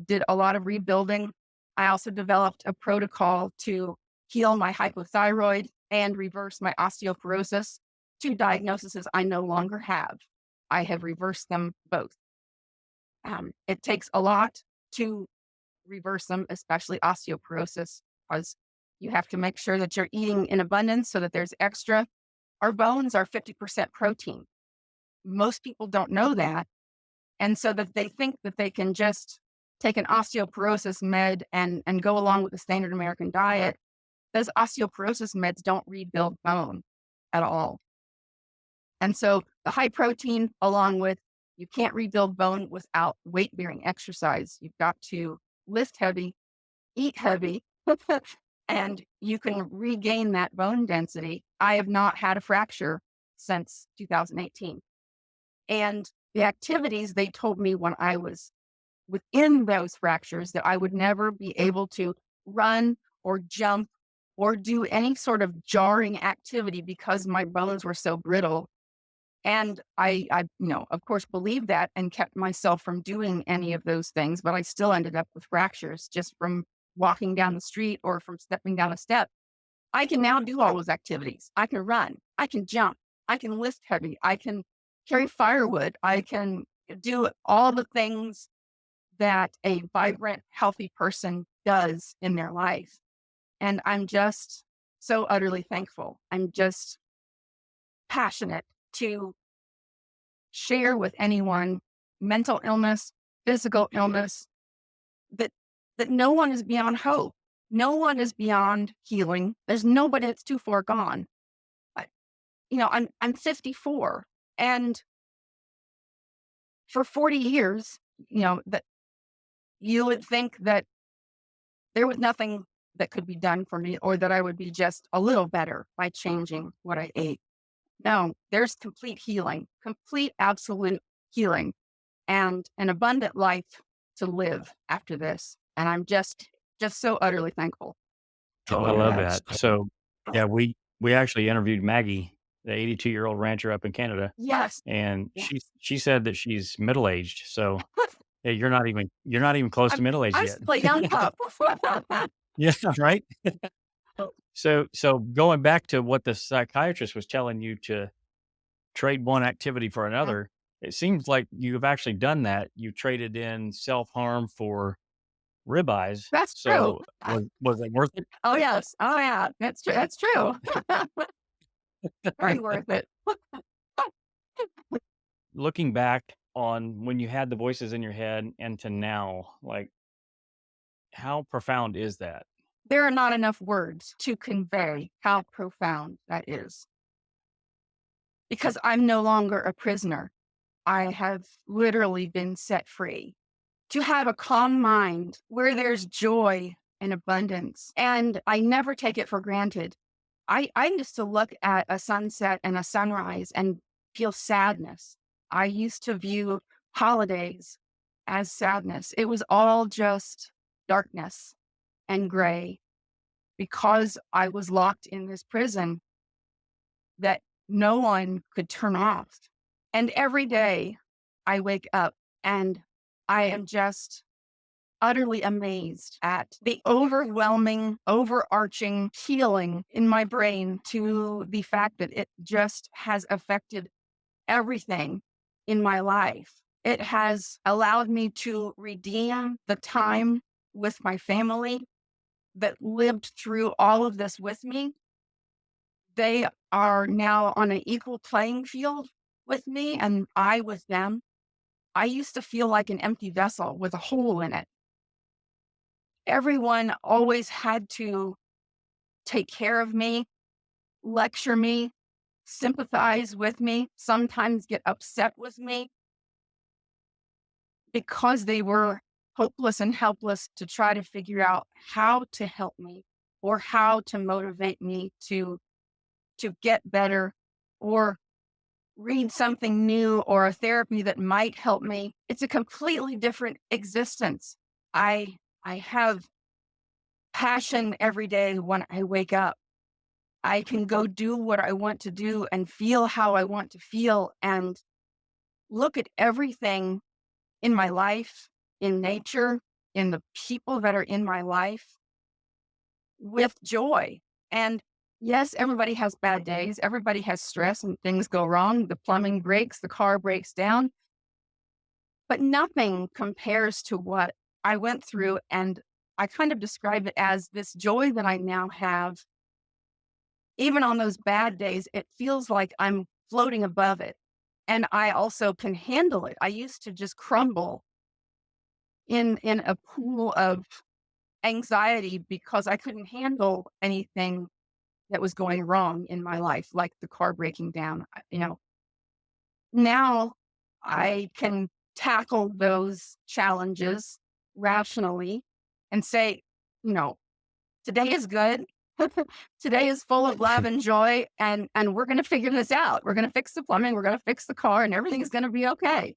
did a lot of rebuilding. I also developed a protocol to heal my hypothyroid and reverse my osteoporosis, two diagnoses I no longer have. I have reversed them both. It takes a lot to reverse them, especially osteoporosis, because you have to make sure that you're eating in abundance so that there's extra. Our bones are 50% protein. Most people don't know that. And so that they think that they can just take an osteoporosis med and go along with the standard American diet. Those osteoporosis meds don't rebuild bone at all. And so the high protein, along with you can't rebuild bone without weight bearing exercise. You've got to lift heavy, eat heavy, and you can regain that bone density. I have not had a fracture since 2018. And the activities they told me when I was within those fractures that I would never be able to run or jump or do any sort of jarring activity because my bones were so brittle. And I of course, believed that and kept myself from doing any of those things, but I still ended up with fractures just from walking down the street or from stepping down a step. I can now do all those activities. I can run, I can jump, I can lift heavy, I can carry firewood, I can do all the things that a vibrant, healthy person does in their life. And I'm just so utterly thankful. I'm just passionate to share with anyone mental illness, physical illness, that no one is beyond hope. No one is beyond healing. There's nobody that's too far gone. But, I'm 54, and for 40 years, that you would think that there was nothing that could be done for me or that I would be just a little better by changing what I ate. No, there's complete healing, complete absolute healing, and an abundant life to live after this. And I'm just so utterly thankful. Oh, I love that. So, yeah, we actually interviewed Maggie, the 82-year-old rancher up in Canada, Yes. and Yes. she said that she's middle-aged. So, yeah, you're not even close to I'm middle-aged I'm yet. still a young pup. Yeah, right? So going back to what the psychiatrist was telling you to trade one activity for another, it seems like you've actually done that. You traded in self-harm for ribeyes. That's true. So was it worth it? Oh, yes. Oh, yeah. That's true. That's true. Very worth it. Looking back on when you had the voices in your head and to now, like, how profound is that? There are not enough words to convey how profound that is, because I'm no longer a prisoner. I have literally been set free to have a calm mind where there's joy and abundance. And I never take it for granted. I used to look at a sunset and a sunrise and feel sadness. I used to view holidays as sadness. It was all just darkness and gray because I was locked in this prison that no one could turn off. And every day I wake up and I am just utterly amazed at the overwhelming, overarching healing in my brain to the fact that it just has affected everything in my life. It has allowed me to redeem the time with my family that lived through all of this with me. They are now on an equal playing field with me and I with them. I used to feel like an empty vessel with a hole in it. Everyone always had to take care of me, lecture me, sympathize with me, sometimes get upset with me because they were hopeless and helpless to try to figure out how to help me or how to motivate me to get better or read something new or a therapy that might help me, it's a completely different existence. I have passion every day when I wake up. I can go do what I want to do and feel how I want to feel and look at everything in my life, in nature, in the people that are in my life with joy. And yes, everybody has bad days. Everybody has stress and things go wrong. The plumbing breaks, the car breaks down, but nothing compares to what I went through. And I kind of describe it as this joy that I now have. Even on those bad days, it feels like I'm floating above it. And I also can handle it. I used to just crumble in a pool of anxiety because I couldn't handle anything that was going wrong in my life, like the car breaking down. Now I can tackle those challenges rationally and say, you know, today is good. Today is full of love and joy, and we're going to figure this out. We're going to fix the plumbing. We're going to fix the car, and everything's going to be okay.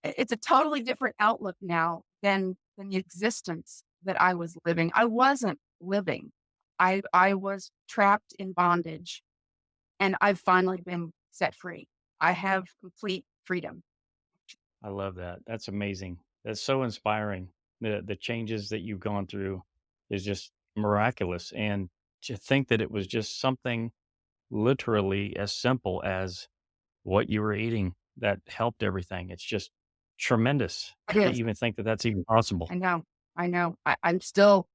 It's a totally different outlook now than the existence that I was living. I wasn't living. I was trapped in bondage, and I've finally been set free. I have complete freedom. I love that. That's amazing. That's so inspiring. The changes that you've gone through is just miraculous. And to think that it was just something literally as simple as what you were eating that helped everything. It's just tremendous It to is. even think that that's even possible. I know. I know. I'm still,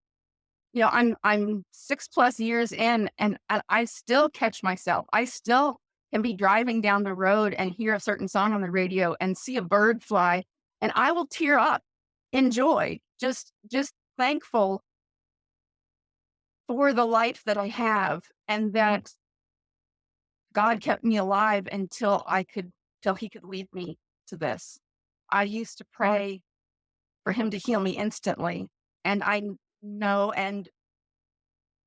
I'm 6 plus years in, and I still catch myself. I still can be driving down the road and hear a certain song on the radio and see a bird fly, and I will tear up in joy, just thankful for the life that I have and that God kept me alive till he could lead me to this. I used to pray for him to heal me instantly, and know and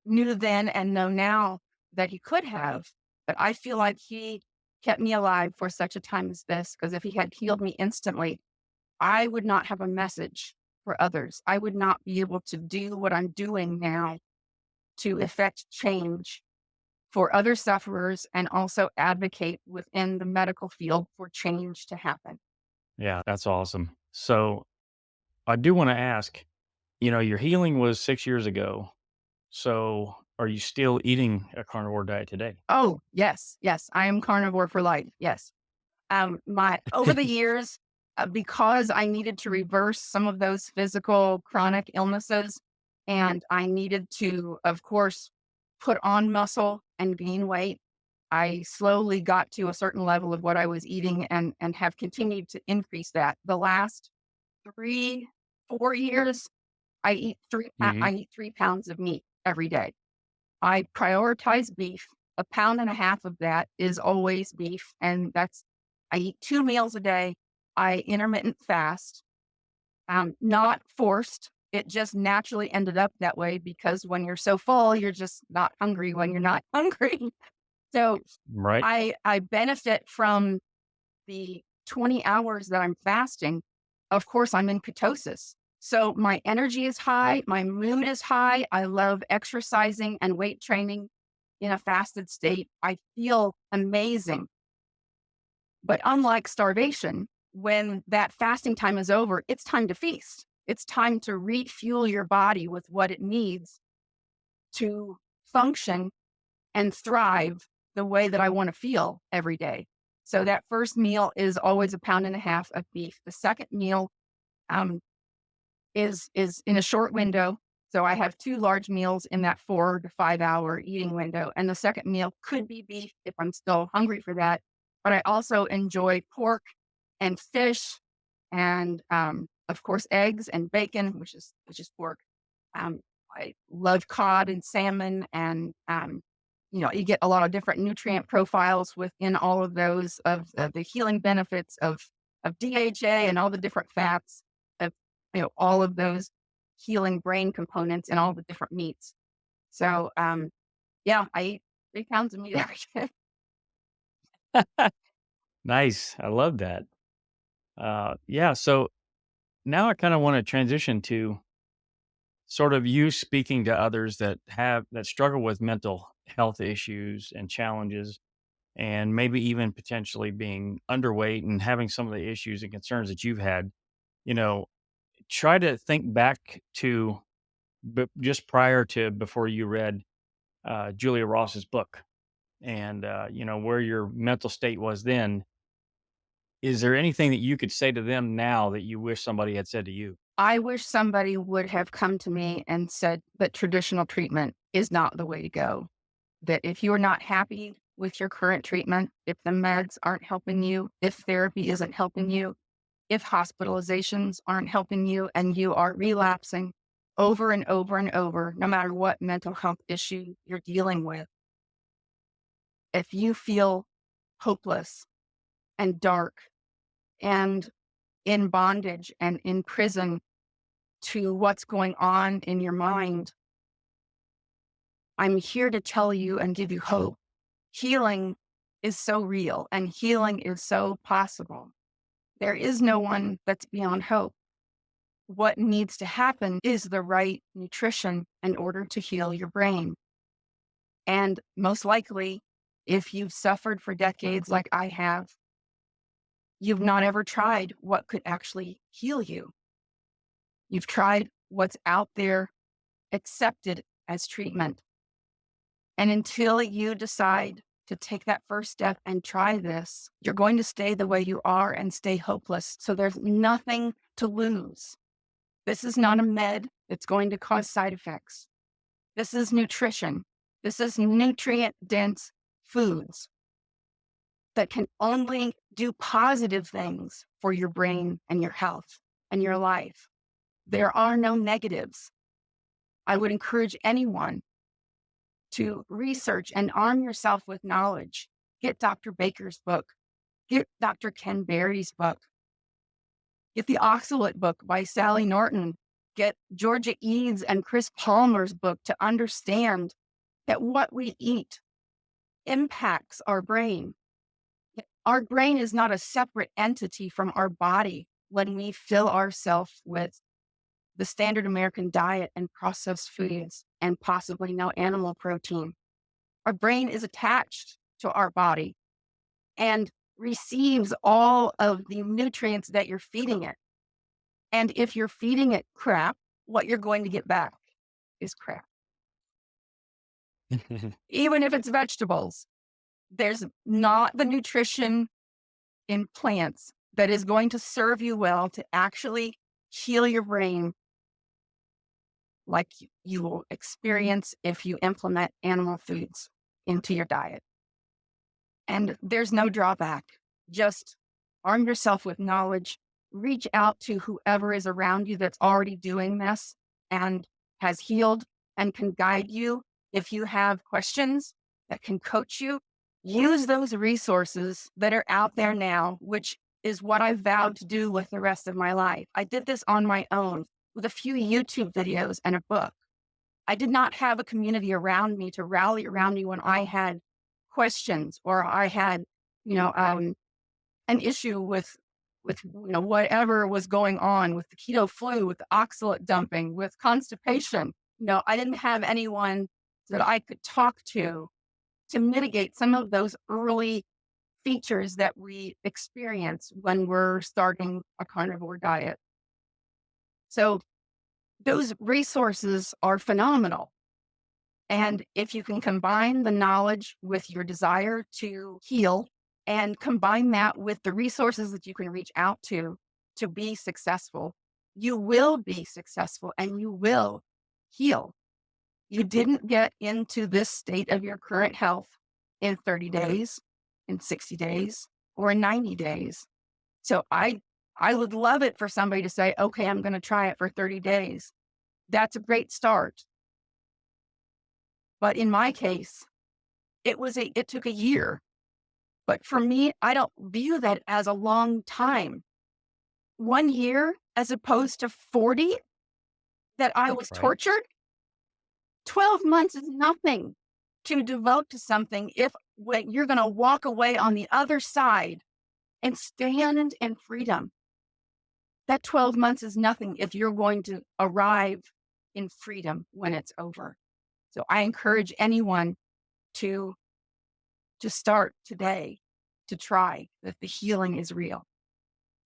knew then and know now that he could have, but I feel like he kept me alive for such a time as this, because if he had healed me instantly, I would not have a message for others. I would not be able to do what I'm doing now to effect change for other sufferers and also advocate within the medical field for change to happen. Yeah, that's awesome. So I do want to ask, your healing was 6 years ago. So are you still eating a carnivore diet today? Oh, yes, yes, I am carnivore for life. Yes. My over the years, because I needed to reverse some of those physical chronic illnesses, and I needed to, of course, put on muscle and gain weight. I slowly got to a certain level of what I was eating and have continued to increase that. The last 3, 4 years, Hmm. I eat 3 pounds of meat every day. I prioritize beef. A pound and a half of that is always beef, and that's I eat 2 meals a day. I intermittent fast, not forced. It just naturally ended up that way because when you're so full, you're just not hungry when you're not hungry. So Right. I benefit from the 20 hours that I'm fasting. Of course, I'm in ketosis. So my energy is high, my mood is high. I love exercising and weight training in a fasted state. I feel amazing. But unlike starvation, when that fasting time is over, it's time to feast. It's time to refuel your body with what it needs to function and thrive the way that I want to feel every day. So that first meal is always a pound and a half of beef. The second meal um, is in a short window. So I have 2 large meals in that 4 to 5 hour eating window, and the second meal could be beef if I'm still hungry for that. But I also enjoy pork and fish and, of course, eggs and bacon, which is pork. Um, I love cod and salmon, and you get a lot of different nutrient profiles within all of those of the healing benefits of DHA and all the different fats of all of those healing brain components and all the different meats. So yeah, I eat 3 pounds of meat every day. Nice. I love that. Yeah. So now I kind of want to transition to sort of you speaking to others that struggle with mental health issues and challenges, and maybe even potentially being underweight and having some of the issues and concerns that you've had. You know, try to think back to just prior to before you read Julia Ross's book, and where your mental state was then. Is there anything that you could say to them now that you wish somebody had said to you? I wish somebody would have come to me and said that traditional treatment is not the way to go. That if you are not happy with your current treatment, if the meds aren't helping you, if therapy isn't helping you, if hospitalizations aren't helping you and you are relapsing over and over and over, no matter what mental health issue you're dealing with, if you feel hopeless and dark and in bondage and in prison to what's going on in your mind, I'm here to tell you and give you hope. Healing is so real and healing is so possible. There is no one that's beyond hope. What needs to happen is the right nutrition in order to heal your brain. And most likely, if you've suffered for decades like I have, you've not ever tried what could actually heal you. You've tried what's out there accepted as treatment. And until you decide to take that first step and try this, you're going to stay the way you are and stay hopeless. So there's nothing to lose. This is not a med that's going to cause side effects. This is nutrition. This is nutrient dense foods that can only do positive things for your brain and your health and your life. There are no negatives. I would encourage anyone to research and arm yourself with knowledge. Get Dr. Baker's book, get Dr. Ken Berry's book, get the Oxalate book by Sally Norton, get Georgia Eads and Chris Palmer's book to understand that what we eat impacts our brain. Our brain is not a separate entity from our body when we fill ourselves with the standard American diet and processed foods and possibly no animal protein. Our brain is attached to our body and receives all of the nutrients that you're feeding it. And if you're feeding it crap, what you're going to get back is crap. Even if it's vegetables, there's not the nutrition in plants that is going to serve you well to actually heal your brain like you will experience if you implement animal foods into your diet. And there's no drawback. Just arm yourself with knowledge, reach out to whoever is around you that's already doing this and has healed and can guide you. If you have questions that can coach you, use those resources that are out there now, which is what I vowed to do with the rest of my life. I did this on my own with a few YouTube videos and a book. I did not have a community around me to rally around me when I had questions or I had, you know, an issue with whatever was going on with the keto flu, with the oxalate dumping, with constipation. I didn't have anyone that I could talk to mitigate some of those early features that we experience when we're starting a carnivore diet. So those resources are phenomenal. And if you can combine the knowledge with your desire to heal and combine that with the resources that you can reach out to be successful, you will be successful and you will heal. You didn't get into this state of your current health in 30 days, in 60 days, or in 90 days. So I would love it for somebody to say, okay, I'm going to try it for 30 days. That's a great start. But in my case, it took a year. But for me, I don't view that as a long time. 1 year as opposed to 40 that I was Right. tortured, 12 months is nothing to devote to something if when you're going to walk away on the other side and stand in freedom. That 12 months is nothing if you're going to arrive in freedom when it's over. So I encourage anyone to start today, to try that the healing is real.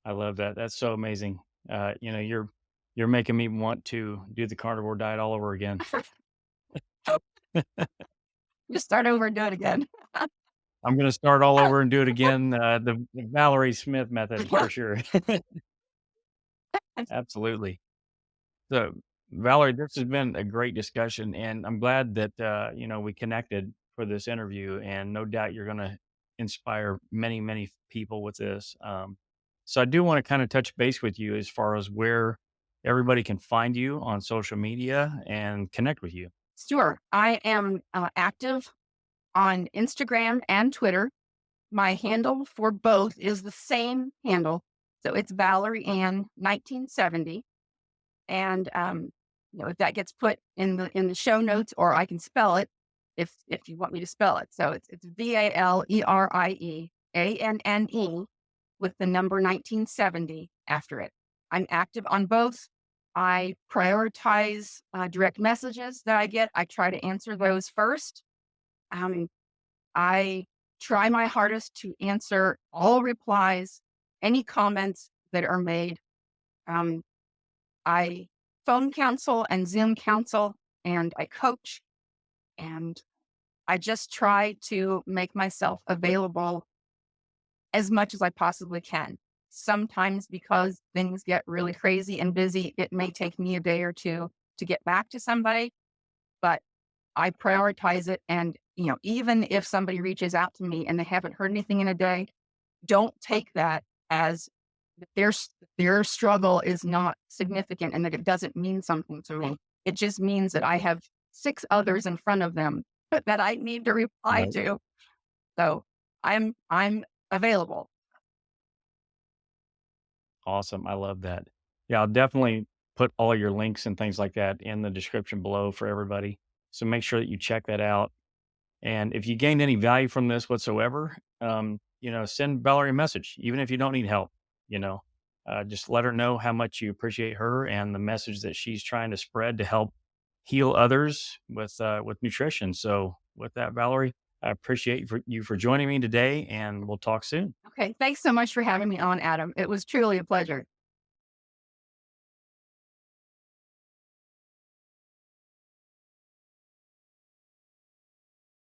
I love that. That's so amazing. You're making me want to do the carnivore diet all over again. Just start over and do it again. I'm gonna start all over and do it again, the Valerie Smith method for sure. Absolutely. So, Valerie, this has been a great discussion, and I'm glad that we connected for this interview. And no doubt you're going to inspire many, many people with this. So, I do want to kind of touch base with you as far as where everybody can find you on social media and connect with you. Sure. I am active on Instagram and Twitter. My handle for both is the same handle. So it's Valerie Ann 1970. And if that gets put in the show notes, or I can spell it if you want me to spell it. So it's VALERIEANNE with the number 1970 after it. I'm active on both. I prioritize direct messages that I get. I try to answer those first. Um, I try my hardest to answer all replies, any comments that are made. Um, I phone counsel and Zoom counsel, and I coach, and I just try to make myself available as much as I possibly can. Sometimes because things get really crazy and busy, it may take me a day or two to get back to somebody, but I prioritize it. And, even if somebody reaches out to me and they haven't heard anything in a day, don't take that as their their struggle is not significant and that it doesn't mean something to me. It just means that I have 6 others in front of them that I need to reply Right. to. So I'm available. Awesome. I love that. Yeah, I'll definitely put all your links and things like that in the description below for everybody. So make sure that you check that out. And if you gained any value from this whatsoever, send Valerie a message, even if you don't need help. You know, just let her know how much you appreciate her and the message that she's trying to spread to help heal others with nutrition. So, with that, Valerie, I appreciate you for joining me today, and we'll talk soon. Okay, thanks so much for having me on, Adam. It was truly a pleasure.